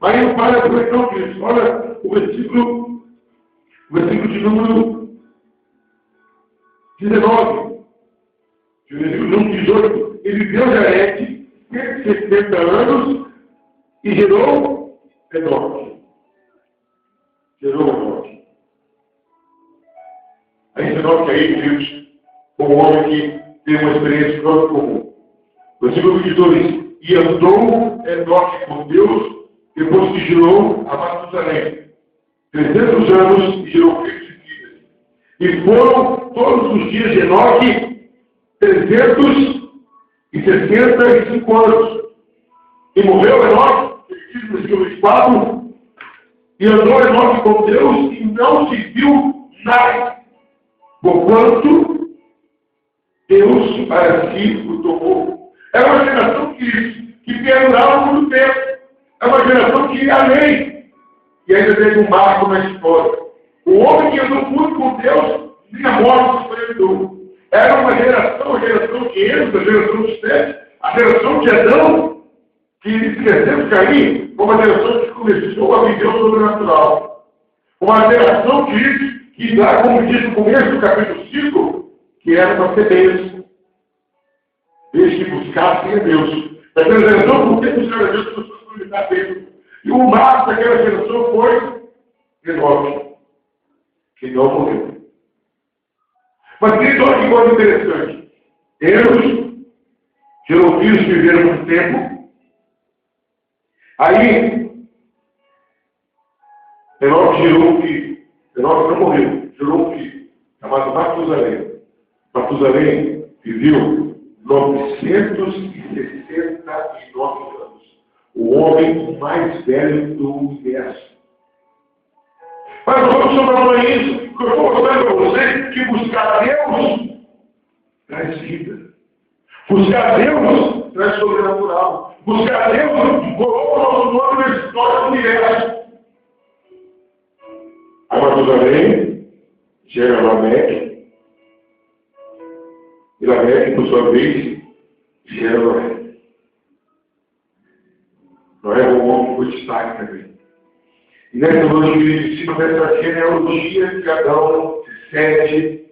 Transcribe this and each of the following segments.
Aí o pai aproveitou isso. Olha o versículo de número 19. O versículo de número 18. Ele viveu Jarete 170 anos e gerou Enoque. Aí Enoque aí, queridos, um homem que tem uma experiência própria comum. Versículo 22. E andou Enoque com Deus, depois que gerou a Matusalém. 300 anos e gerou filhos e filhas. E foram todos os dias de Enoque 365 anos. E morreu Enoque, ele diz no 24, e andou Enoque com Deus e não se viu nada, porquanto Deus para si o tomou. É uma geração que perdurava muito tempo. É uma geração que ia além. E ainda teve um marco na história. O homem que andou muito com Deus, nem a morte se enfrentou. Era uma geração de Enos, a geração de Sete, a geração de Adão, que esquecemos cair, uma geração que começou a viver o sobrenatural. Uma geração que dá, como diz no começo do capítulo 5, que era para ser Deus. Desde que buscassem a Deus. Daquela geração, por que buscar a Deus, as pessoas não lhe dão Deus. E o marco daquela geração foi Enoque, que não morreu. Mas querido, olha que coisa interessante. Enos gerou filhos que viveram muito tempo. Aí, Enoque gerou um filho. Enoque não morreu, gerou um filho, chamado Matusalém. Matusalém viveu 969 anos. O homem mais velho do universo. Mas vamos chamar isso, que eu estou mostrando para você, que buscar Deus traz vida. Buscar Deus traz sobrenatural. Buscar Deus coloca o nosso nome na história do universo. A Matusalém gera Lameque. E Lameque, por sua vez, gera Noé. Noé é um homem que foi destaque também. E nessa noite que ele ensina dessa genealogia de Adão, de Sete,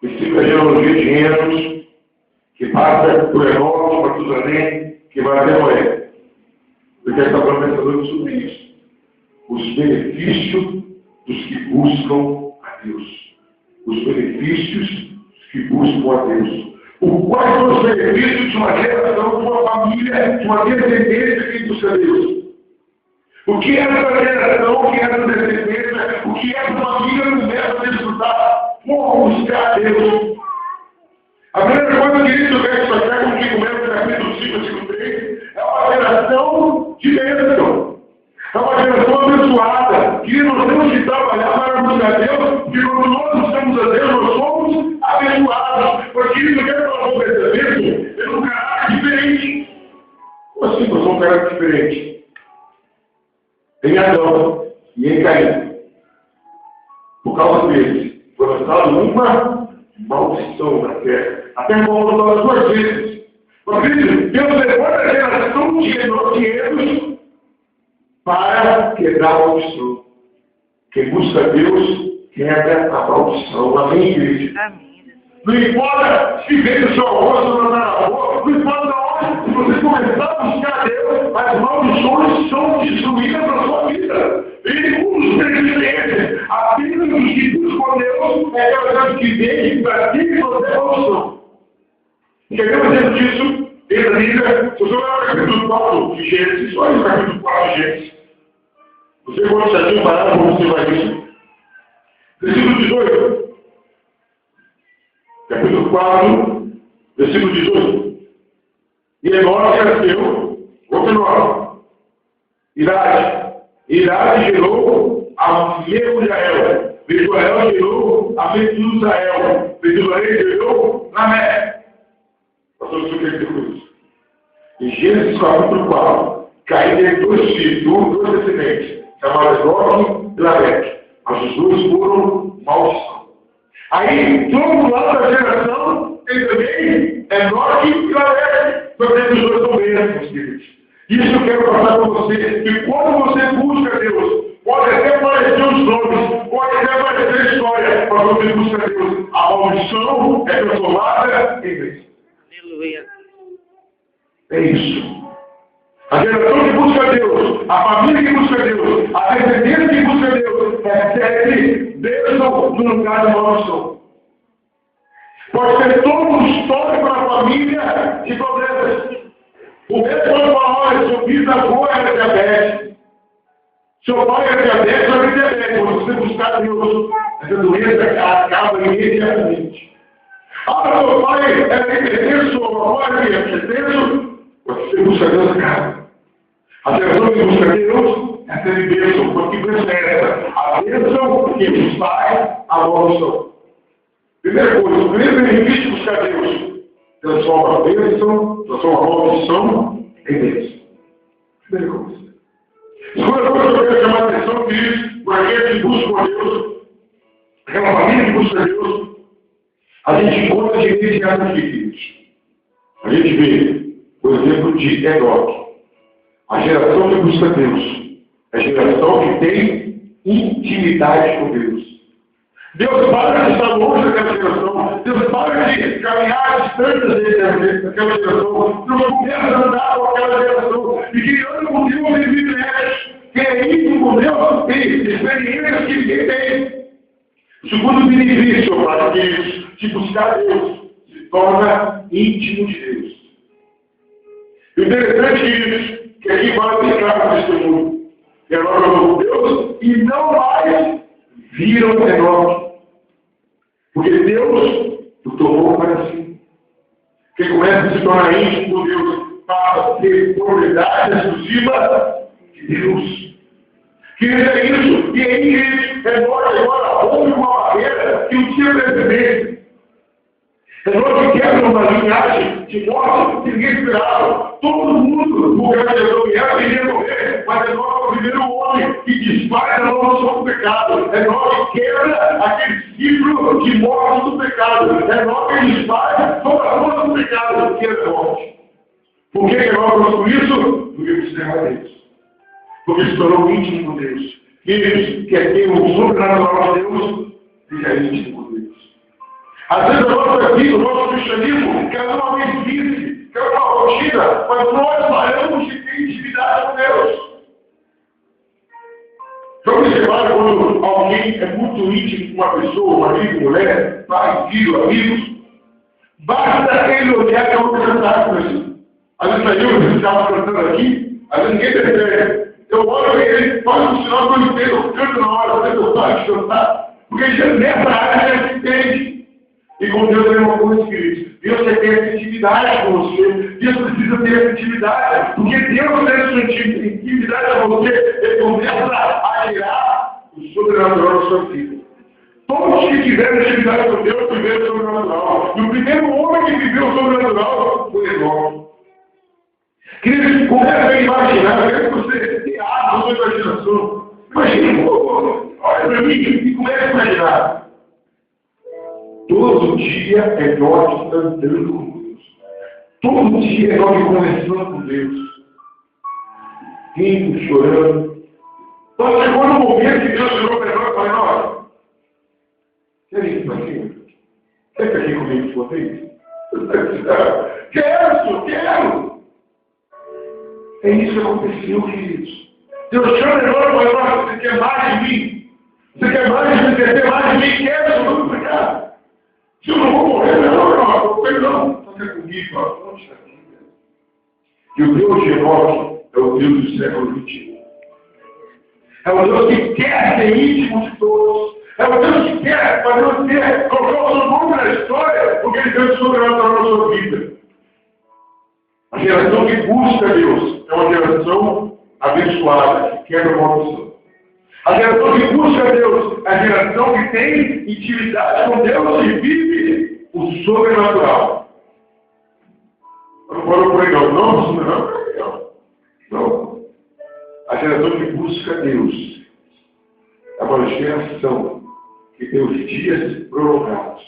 ensina a genealogia de Enos, que passa por Enoque, Matusalém, que vai até Noé. Eu quero estar falando essa noite sobre isso. Os benefícios dos que buscam a Deus. Os benefícios dos que buscam a Deus. Quais são os benefícios de uma geração, de uma família, de uma descendência que busca a Deus? O que é essa geração, o que é essa descendência, o que é essa família no universo a desfrutar por buscar a Deus? A primeira coisa que isso vem para como que começa no capítulo 5, versículo 3, é uma geração de bênção. É uma geração abençoada, que nós temos que trabalhar para buscar a Deus, porque quando nós buscamos a Deus, nós somos abençoados. Porque isso não quer falar sobre esse bênção, é um caráter diferente. Como assim, nós somos um caráter diferente? Em Adão e em Caim. Por causa deles, foi lançada uma maldição na terra. A terra foi amaldiçoada duas vezes. Por isso, Deus levou a geração de Enos para quebrar a maldição. Quem busca Deus, quebra a maldição. Amém, igreja? Amém. Não importa se vem do seu rosto ou não está na rua, não importa onde, se você começar a buscar a Deus, as maldições são destruídas na sua vida. Ele usa resistência. A vida dos que buscam a Deus é aquela que vem e pratica fazer maldição. Queremos dizer disso, desde a Bíblia, o senhor vai no capítulo 4 de Gênesis, olha o capítulo 4 de Gênesis. Você pode estar parado como você vai ver. Versículo 18. Capítulo 4, versículo 18. E Enoque cresceu, outro nome. Irade gerou a Metusael. Metusael gerou a Metusael. Metusael gerou Lameque. Pastor, o senhor quer dizer com isso? Em Gênesis capítulo 4, Caim teve dois filhos, dois descendentes, chamados Enoque e Lameque. Mas os dois foram maldição. Aí, do outro lado da geração, tem também Enoque e Lameque. Porque os dois são bênçãos, queridos. Isso eu quero passar para você. maldição é transformada em bênção. Aleluia. É isso. A geração que busca Deus, a família que busca Deus, a descendência que busca Deus, recebe bênção no lugar de maldição. Pode ter todo um histórico na família de problemas. O mesmo quando fala, olha, seu bisavô era diabetes, seu pai era diabetes, vai ter diabetes. Quando você buscar Deus, essa doença acaba imediatamente. Ah, meu pai era hipertenso, meu avô era hipertenso, você busca Deus, acaba. A geração que busca Deus recebe bênção, porque bênção é essa? A bênção que sai a maldição. Primeira coisa, o primeiro benefício de buscar Deus transforma a bênção, transforma a maldição em bênção. Primeira coisa. Segunda coisa que eu quero chamar a atenção, queridos, por aqueles que buscam a Deus, aquela família que busca Deus, a gente encontra direitos aqui, queridos. A gente vê o exemplo de Enoque. A geração que busca Deus é a geração que tem intimidade com Deus. Deus para de estar longe daquela geração. Deus para de caminhar distante daquela geração. Deus começa a andar com aquela geração. E quem anda com Deus, ele vive nelas. Quem é íntimo com Deus, tem experiências que ninguém tem. O segundo benefício, para que buscar Deus se torna íntimo de Deus. O interessante, queridos, que aqui vai aplicar para o testemunho. Enoque amou Deus e não mais viram Enoque. Porque Deus o tomou para si. Quem começa a se tornar íntimo com Deus passa a ter propriedade exclusiva de Deus. Que é isso? E aí, Enoque agora houve uma barreira que não tinha precedente. Enoque quebra uma linhagem de morte que ninguém esperava. Todo mundo, no lugar de Enoque, queria morrer, mas Enoque é o primeiro homem que desfaz a maldição do pecado. Enoque quebra aquele ciclo de morte do pecado. Enoque desfaz toda a força do pecado, que é morte. Por que Enoque faz isso? Porque observa Deus. Porque se tornou íntimo com Deus. Quem quer ter o sobrenatural de Deus, seja íntimo com Deus. Às vezes a nossa vida, o nosso cristianismo, quer uma mesmice, quer uma rotina, mas nós paramos de ter intimidade com Deus. Já observaram quando alguém é muito íntimo com uma pessoa, marido, mulher, pai, filho, amigos, basta ele olhar que a outra já está com isso. Às vezes saiu, você estava cantando aqui, às vezes ninguém percebe. Eu olho ele, faz um sinal que eu entendo, eu canto na hora, às vezes eu paro de cantar, porque nessa área já se entende. E com Deus é uma coisa, queridos. Deus quer ter essa intimidade com você. Deus precisa ter essa intimidade. Porque Deus tem essa intimidade com você. Ele começa a gerar o sobrenatural da sua vida. Todos que tiveram intimidade com Deus viveram o sobrenatural. E o primeiro homem que viveu o sobrenatural foi Enoque. Queridos, começa a imaginar. Eu quero que você abra a sua imaginação. Imagina, olha para mim e comece a imaginar. Todo dia Enoque andando com Deus. Todo dia Enoque conversando com Deus. Rindo, chorando. Então chegou no momento que Deus chegou para Enoque e falou, olha, quer ir aqui? Quer ficar aqui comigo de vocês? Quero! É isso que aconteceu, queridos. Deus chama Enoque e fala, você quer mais de mim? Você quer mais de mim? Você quer ter mais de mim? Quero, eu vou pegar. Se eu não vou morrer, não. Fica comigo, poxa vida. E o Deus de Enoque é o Deus do século XXI. É o Deus que quer ser íntimo de todos. É o Deus que quer fazer você colocar o seu nome na história, porque Ele deu sobrenatural na sua vida. A geração que busca Deus é uma geração abençoada, que quebra uma maldição. A geração que busca Deus é a geração que tem intimidade com Deus e vive o sobrenatural. Eu não falo por aí, não. A geração que busca Deus é uma geração que tem os dias prolongados.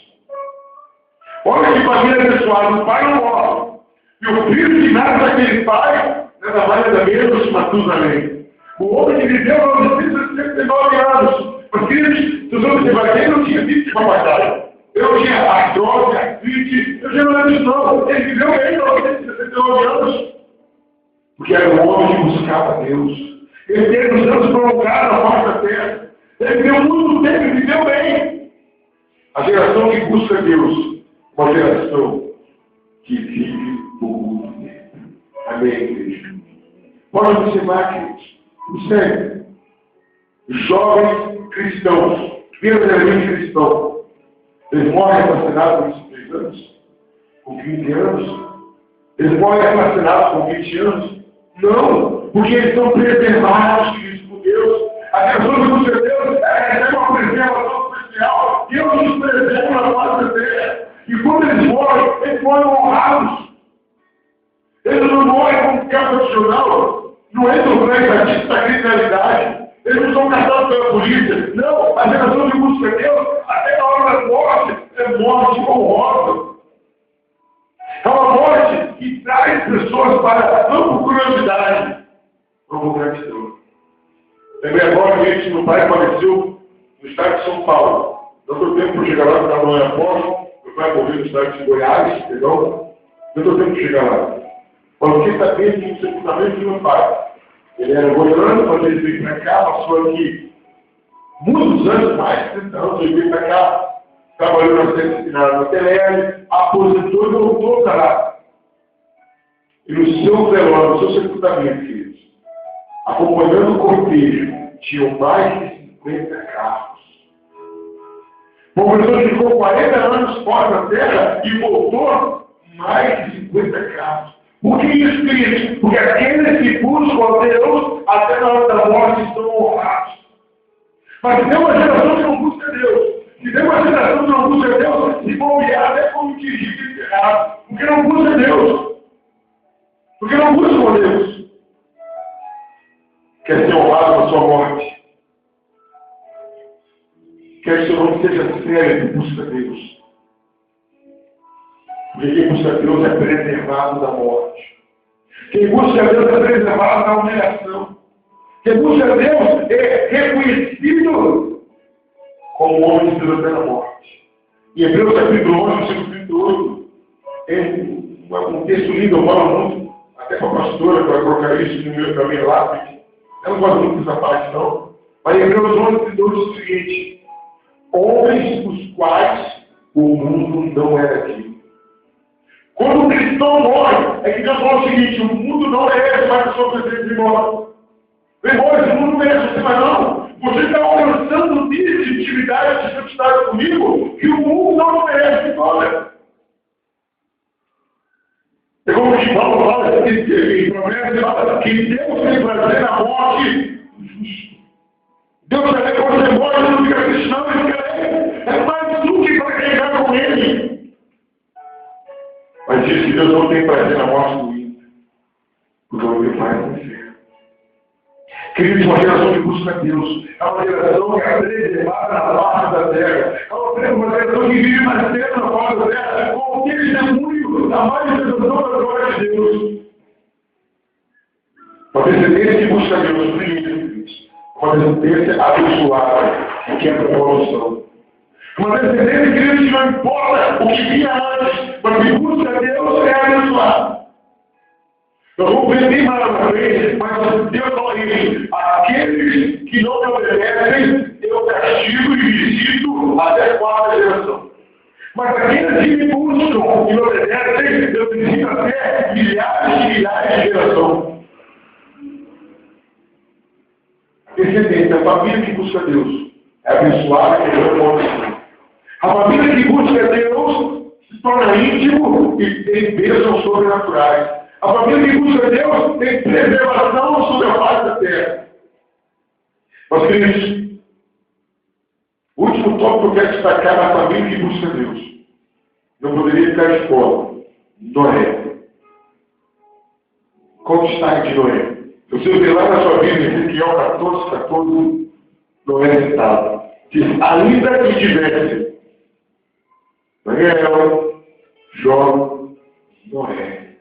Olha que família abençoada, o pai não morre. E o filho que nasce daquele pai, nessa malha da mesma, Matusalém. O homem que viveu 969 anos. Mas, queridos, se você vai ter, não tinha visto uma batalha. eu tinha artrose, artrite, eu já não era isso não. Ele viveu bem para 69 anos. Porque era um homem que buscava Deus. Ele teve os anos prolongados na face da terra. Ele viveu muito tempo e viveu bem. A geração que busca Deus, uma geração que vive o mundo dele. Amém, igreja? Pode observar, queridos. Sério. Jovens cristãos, verdadeiramente cristãos, eles morrem assassinados com 23 anos, com 20 anos. Eles morrem assassinados com 20 anos. Não, porque eles são preservados, queridos, por Deus. A geração que busca Deus recebe uma preservação especial. Deus nos preserva na face da terra. E quando eles morrem honrados. Eles não morrem como carro profissional, não entram na criminalidade. Eles não são caçados pela polícia. Não, a geração que busca Deus, até na hora da morte, é morte honrosa. É uma morte que traz pessoas para, não por curiosidade, não por gratidão. Lembrei agora que meu pai faleceu no estado de São Paulo. Não deu tempo para chegar lá, porque estava no aeroporto. Meu pai morreu no estado de Goiás, perdão. Não deu tempo para chegar lá. Mas eu fiquei sabendo que o sepultamento do meu pai. Ele era goiano, quando ele veio para cá, passou aqui muitos anos, mais de 30 anos, ele veio para cá, trabalhou na TLL, aposentou e voltou para lá. E no seu velório, no seu sepultamento, queridos, acompanhando o cortejo, tinham mais de 50 carros. O professor ficou 40 anos fora da terra e voltou mais de 50 carros. Por que isso, queridos? Porque aqueles que buscam a Deus, até na hora da morte, estão honrados. Mas se tem uma geração que não busca Deus, se tem uma geração que não busca Deus, se bombear até como dirigir errado. Porque não busca Deus. Porque não buscam Deus. Quer ser honrado na sua morte. Quer que seu nome seja sério e busca Deus. Porque quem busca Deus é preservado da morte. Quem busca Deus é preservado da humilhação. Quem busca Deus é reconhecido como homem de Deus pela morte. E Hebreus capítulo 11, versículo 38, tem um texto lindo, eu falo muito, até para a pastora, para colocar isso no meu caminho lápide. Eu não gosto muito dessa parte, não. Mas Hebreus 11, 32 diz o seguinte: homens os quais o mundo não era digno. Quando o cristão morre, é que Deus fala o seguinte: o mundo não merece mais a sua presença em morte. Embora esse mundo merece você, mas não. Você está alcançando nível de intimidade, de santidade comigo, que o mundo não merece. Olha. É como o Paulo fala em Provérbios, que Deus tem prazer na morte. Deus vai ver quando você morre, não fica triste, não, ele fica é mais do que para chegar com ele. Mas diz que Deus não tem prazer na morte do ímpio, porque o ímpio faz no inferno. Queridos, uma geração que busca Deus, é uma geração que é preservada na face da terra, é uma geração que vive mais tempo na face da terra, com o testemunho da manifestação da glória de Deus. Uma descendência que busca Deus, primeiro, uma descendência abençoada, que é a promoção. Uma descendência, queridos, que não importa o que vinha antes, mas que busca Deus é abençoado. Nós vamos ver bem mais na frente, mas Deus fala isso: aqueles que não me obedecem, eu castigo e visito até a quarta geração. Mas aqueles que me buscam e me obedecem, eu visito até milhares e milhares de gerações. Descendência, a família que busca Deus é abençoada e é a família que busca Deus se torna íntimo e tem bênçãos sobrenaturais. A família que busca Deus tem preservação sobre a face da terra. Mas, queridos, o último tópico que eu quero destacar na família que busca Deus. Não poderia ficar de fora. Noé. Qual o destaque de Noé? Você vê lá na sua Bíblia, Ezequiel 14, Noé citado. Diz: ainda que tivesse Daniel, Jó, Noé.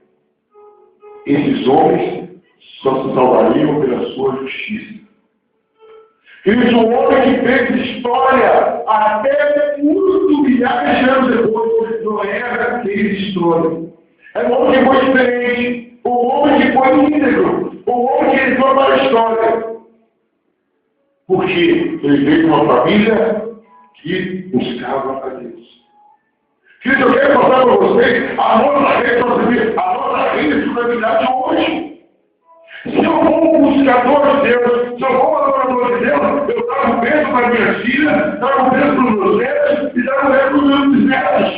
Esses homens só se salvariam pela sua justiça. Queridos, um homem que fez história até muito milhares de anos depois, Noé fez história. É um homem que foi diferente, um homem que foi íntegro, um homem que entrou para a história. Porque ele veio de uma família que buscava a Deus. Queridos, eu quero passar para vocês a nossa responsabilidade hoje. Se eu for um buscador de Deus, se eu for um adorador de Deus, eu trago bênção para minha filha, trago bênção para os meus netos e trago bênção para os meus bisnetos.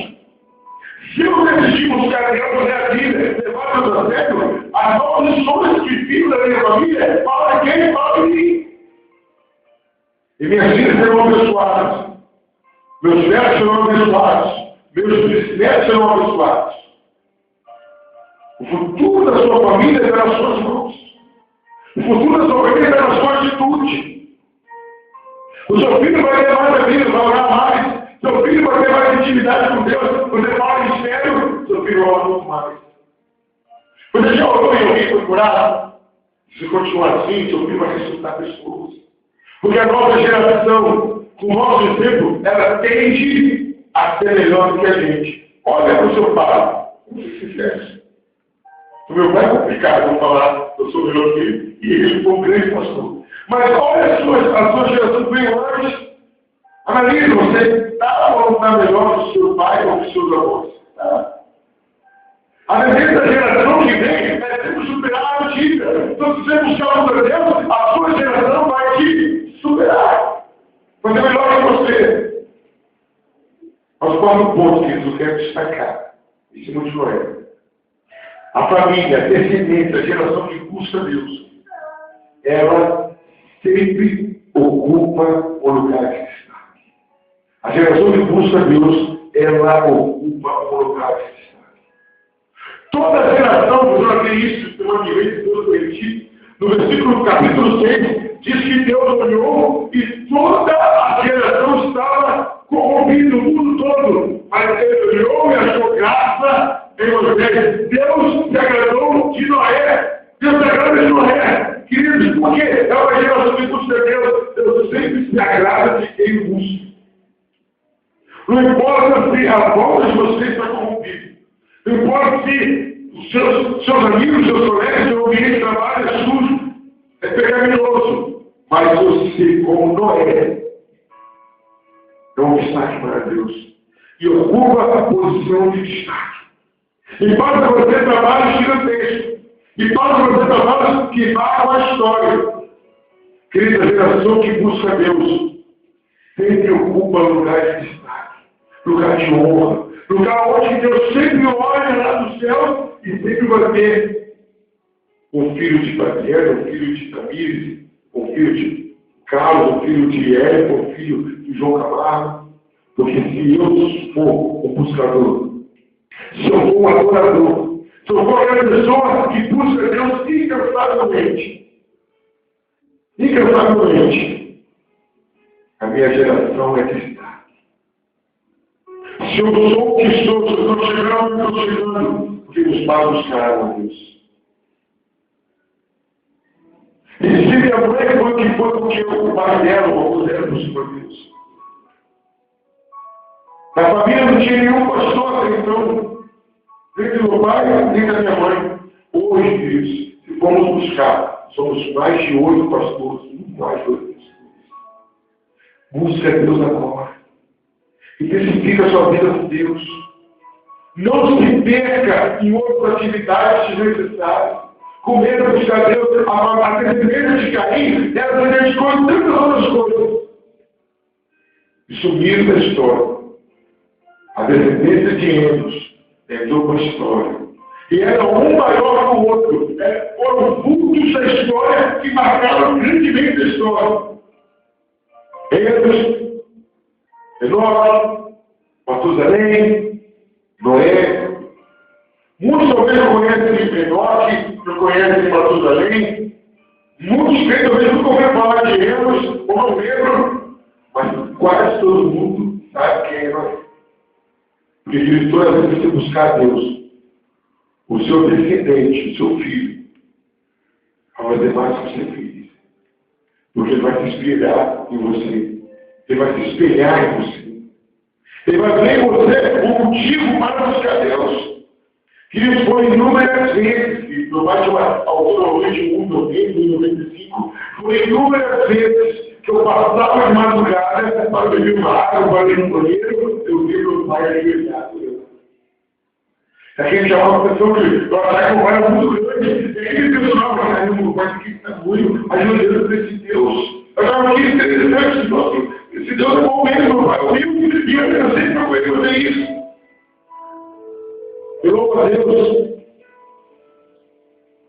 Se eu decidir buscar Deus na minha vida, levar Deus a sério, as maldições que filhos da minha família, fala quem fala de mim. E minhas filhas serão abençoadas. Meus netos serão abençoados. Meus bisnetos serão abençoados. O futuro da sua família está nas suas mãos. O futuro da sua família está na sua atitude. O seu filho vai ter mais a vida, vai orar mais. Seu filho vai ter mais intimidade com Deus. Você fala em sério, seu filho vai orar muito mais. Você já orou e alguém foi curado? Se continuar assim, seu filho vai ressuscitar pessoas. Porque a nossa geração, com o nosso exemplo, ela tende a ser melhor do que a gente. Olha para o seu pai, como se fizesse. O meu pai é complicado, vou falar, eu sou melhor que ele, e ele foi um grande pastor. Mas olha a sua geração veio antes. Analise, você está ou não está melhor que o seu pai ou que os seus avós? Tá? A dessa geração que vem é sempre superar a antiga. Então, se você buscar o Deus, a sua geração vai te superar. Vai ser melhor que você. Aos 4 pontos que eu quero destacar, em cima de Noé. A família, a descendência, a geração que busca Deus, ela sempre ocupa o lugar de destaque. A geração que busca Deus, ela ocupa o lugar de destaque. Toda geração, eu já vi isso semana que vem, Deus permitir, no versículo capítulo 6, diz que Deus olhou e toda a geração estava corrompida, o mundo todo. Mas ele olhou e achou graça em Moisés. Deus se agradou de Noé. Deus se agrada de Noé. Queridos, porque é uma geração que busca Deus. Deus sempre se agrada de quem busca. Não importa se a volta de vocês está corrompida. Não importa se os seus amigos, seus colegas, seu ambiente de trabalho é sujo, é pecaminoso. Mas você, como Noé, é um destaque para Deus. E ocupa a posição de destaque. E para você trabalhos gigantescos. E para você trabalhos que marcam a história. Querida, a geração que busca Deus sempre ocupa lugar de destaque, lugar de honra, lugar onde Deus sempre olha lá do céu e sempre vai ter um filho de Fabiana, um filho de Tamires, um filho de Carlos, um filho de Érico, um filho de João Camargo. Porque se eu for um buscador, se eu for um adorador, se eu for aquela pessoa que busca Deus incansavelmente, a minha geração é destaque. Se eu sou o que sou, se eu estou chegando, porque os pais buscaram a Deus. E se minha mãe foi que foi porque o pai dela ou o dela buscou a Deus. Na família não tinha nenhum pastor até então, nem do meu pai, nem da minha mãe. Hoje, queridos, se formos buscar, somos mais de 8 pastores, muito mais de 8 pastores. Busca Deus agora. Intensifica a sua vida com Deus. Não se perca em outras atividades desnecessárias. Com medo de buscar Deus, a descendência de Caim, ela se dedicou em tantas outras coisas. E sumiram da história. A descendência de Enos entrou para a história. E era um maior que o outro. Foram vultos da história que marcaram grandemente a história. Enos, Enoque, Matusalém, Noé. Muitos talvez não conhecem Enoque, não conhecem Matusalém. Muitos talvez nunca ouviram falar de Enos, ou não lembram. Mas quase todo mundo sabe quem é Noé. Porque toda vez que você buscar a Deus, o seu descendente, o seu filho, vai fazer mais que você fez. Porque Ele vai se espelhar em você. Ele vai se espelhar em você. Ele vai ver em você um motivo para buscar Deus. Que isso foi inúmeras vezes, e no mais de uma autora de 1,95, foi inúmeras vezes que eu passava de madrugada para beber uma água, para ir no banheiro, eu vi meu pai ajoelhado. Aquele já é uma pessoa que eu achava que o pai era muito grande, e aquele pessoal que saiu no pai que está muito ajoelhando para esse Deus. Eu estava aqui interessante, esse Deus é bom mesmo, meu pai. E eu pensei para ele fazer isso. Eu louvo a Deus.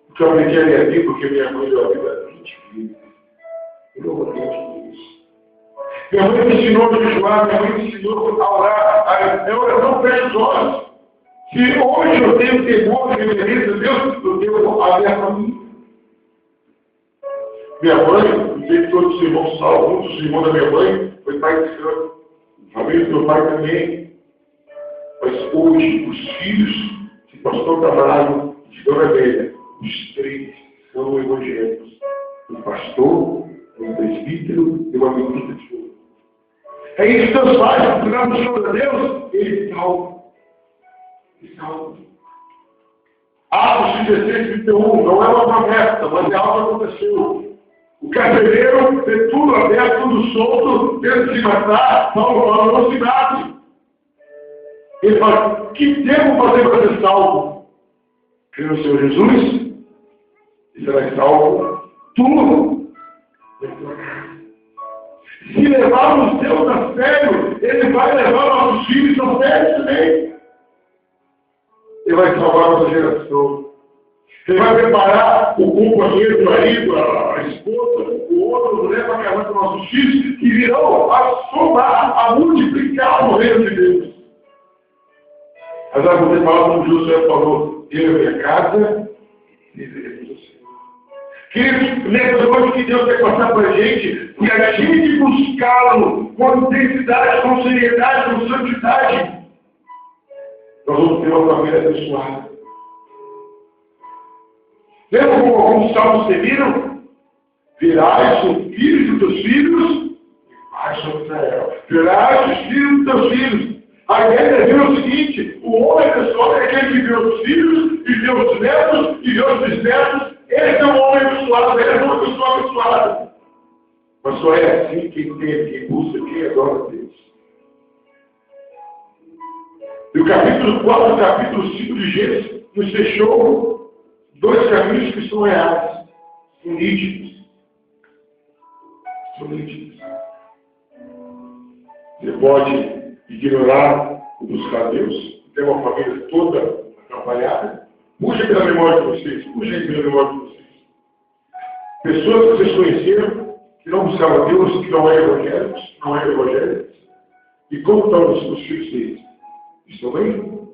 Porque eu aprendi a ler aqui, porque minha mãe deu a vida 20 vezes. Eu louvo a Deus por isso. Minha mãe me ensinou a jejuar, minha mãe me ensinou a orar. Eu não fecho os olhos. Se hoje eu tenho temor de reverência a Deus, eu devo a minha família. Minha mãe, e todos os irmãos salvos, muitos dos irmãos da minha mãe, foi pai de santo. A família do meu pai também. Mas hoje, os filhos de pastor Camargo e de Dona Velha, os três são evangélicos. Um pastor, um presbítero e uma menina de ouro. É isso que Deus faz, porque nós buscamos a Deus, Ele salva. Ele salva. Atos 16, 31, não é uma promessa, mas é algo que aconteceu. O carcereiro tem tudo aberto, tudo solto, tenta se matar, Paulo fala, não se mate. Ele fala, que devo fazer para ser salvo? Crê no Senhor Jesus e será salvo tu e a tua casa. Se levarmos Deus a sério, Ele vai levar nossos filhos a sério também. Ele vai salvar a nossa geração. Ele vai preparar o companheiro, o marido, a esposa, o outro, a mulher para casar com nossos filhos, que virão a somar, a multiplicar o reino de Deus. Mas aí você fala como José falou, eu e minha casa, viveremos o Senhor. Queridos, lembra hoje que Deus quer passar para a gente, e a gente buscá-lo com intensidade, com seriedade, com santidade, nós vamos ter uma família abençoada. Lembra como alguns salmos serviram? Virás os filhos dos teus filhos, e paz sobre Israel. Virás os filhos dos teus filhos. A ideia é ver o seguinte: o homem abençoado é aquele que vê os filhos, e vê os netos, e vê os bisnetos. Esse é um homem abençoado, ele é uma pessoa abençoada. Mas só é assim quem busca, quem adora a Deus. E o capítulo 4 e o capítulo 5 de Gênesis nos deixou dois caminhos que são reais, são nítidos. São nítidos. Você pode ignorar o buscar Deus, ter uma família toda atrapalhada. Puxa pela memória de vocês, puxa aí pela memória de vocês. Pessoas que vocês conheceram, que não buscavam Deus, que não eram evangélicos, e como estão os filhos deles? Estão bem?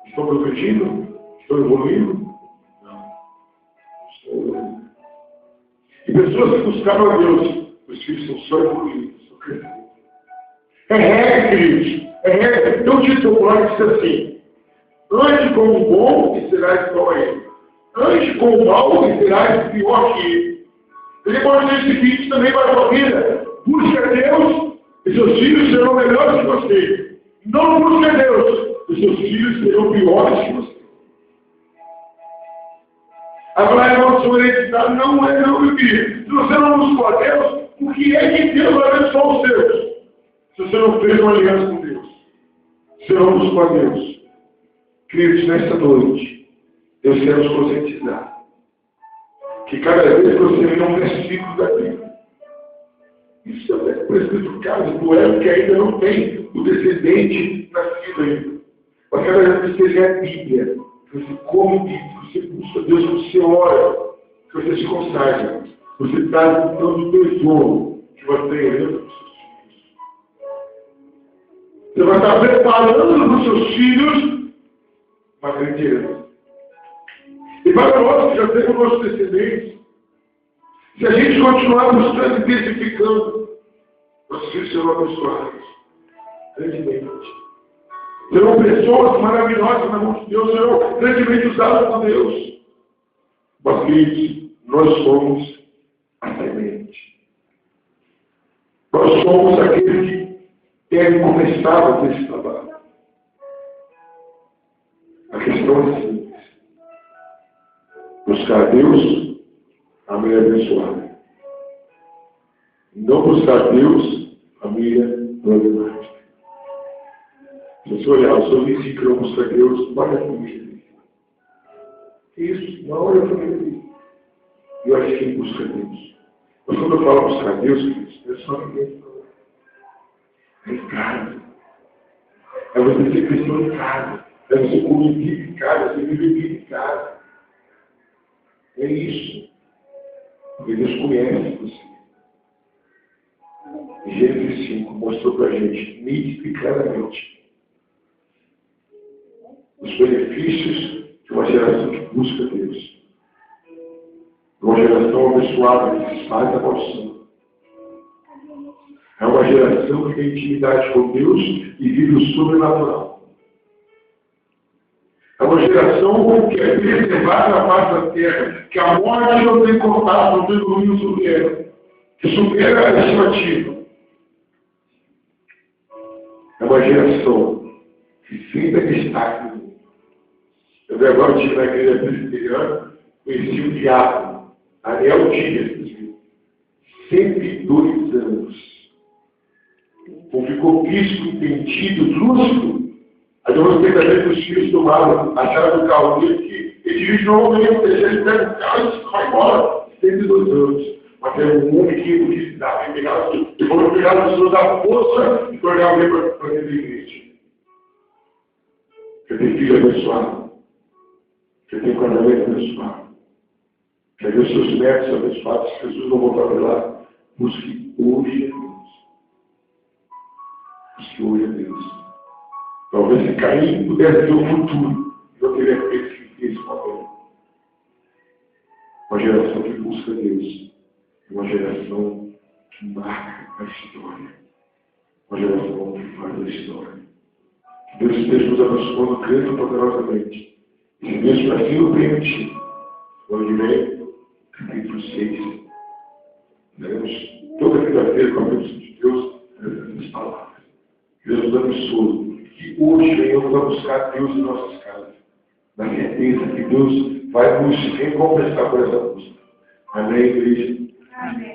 Estão progredindo? Estão evoluindo? Não. Estão evoluindo. E pessoas que buscavam a Deus, os filhos estão só evoluindo, estão crescendo. É regra, queridos. É regra. Então o título popular diz assim: ande como o bom e serás igual a ele. Ande como o mal e serás pior que ele. Ele pode dizer o seguinte também para a família: busque a Deus e seus filhos serão melhores que você. Não busque a Deus e seus filhos serão piores que você. Agora, a nossa hereditária não é não, meu querido. Se você não buscou a Deus, o que é que Deus vai abençoar os seus? Se você não fez uma aliança com Deus, se não buscou a Deus, queridos, nesta noite, Deus quer nos conscientizar que cada vez que você lê um versículo da Bíblia, isso é por escrito caso do elo que ainda não tem o descendente nascido ainda. Mas cada vez que você lê a Bíblia, que você come Bíblia, que você busca Deus, que você ora, que você se consagra, você está dando o tesouro que você tem dentro dos seus filhos. Você vai estar preparando para os seus filhos uma grande herança. E para nós que já temos nossos descendentes, se a gente continuar buscando e intensificando, nossos filhos serão abençoados grandemente. Serão pessoas maravilhosas na mão de Deus, serão grandemente usadas por Deus. Mas, queridos, nós somos a semente. Nós somos aqueles que devem começar a fazer esse trabalho. A questão é simples. Buscar Deus, a mulher abençoada. Não buscar Deus, a mulher problemática. Se você olhar, eu sou vizinho que não busca Deus, olha a família. Isso, não olha a família. Eu acho que busca Deus. Mas quando eu falo buscar Deus, é só ninguém. É em casa. É você ser cristão em casa. É você comer em casa, você viver em casa. É isso. Porque Deus conhece você. Em Gênesis 5 mostrou para a gente, nítido e claramente, os benefícios de uma geração que busca Deus. De uma geração abençoada que se faz a maldição. É uma geração que tem intimidade com Deus e vive o sobrenatural. É uma geração que é preservada na face da terra, que a morte não tem contato, não tem domínio sobre ela, que supera a estimativa. É uma geração que sempre está no mundo. Eu vi agora que na igreja presbiteriana, conheci o diabo, Ariel Dias, 102 anos. Ou ficou bispo, entendido, lúcido. Aí eu sei também que os filhos tomaram a chave do carro dele, que ele dirige normalmente, ele pega o carro e vai embora. 102 anos. Mas é um homem que disse, dá, vamos pegar as pessoas da força e tornar alguém para dentro da igreja. Você tem filho abençoado. Você tem um casamento abençoado. Quer ver os seus netos abençoados, se Jesus não voltar para lá, busque hoje a Deus. Busque hoje a Deus. Talvez se Caim pudesse ver o futuro, não teria feito o que fez com Abel. Uma geração que busca Deus. Uma geração que marca a história. Uma geração que faz a história. Que Deus esteja nos abençoando grande e poderosamente. E se Deus para si o permitir, onde vem, capítulo 6. Teremos toda quinta-feira com a bênção de Deus, essas palavras. Deus nos abençoe. Que hoje venhamos a buscar Deus em nossas casas. Na certeza que Deus vai nos recompensar por essa busca. Amém, igreja? Amém.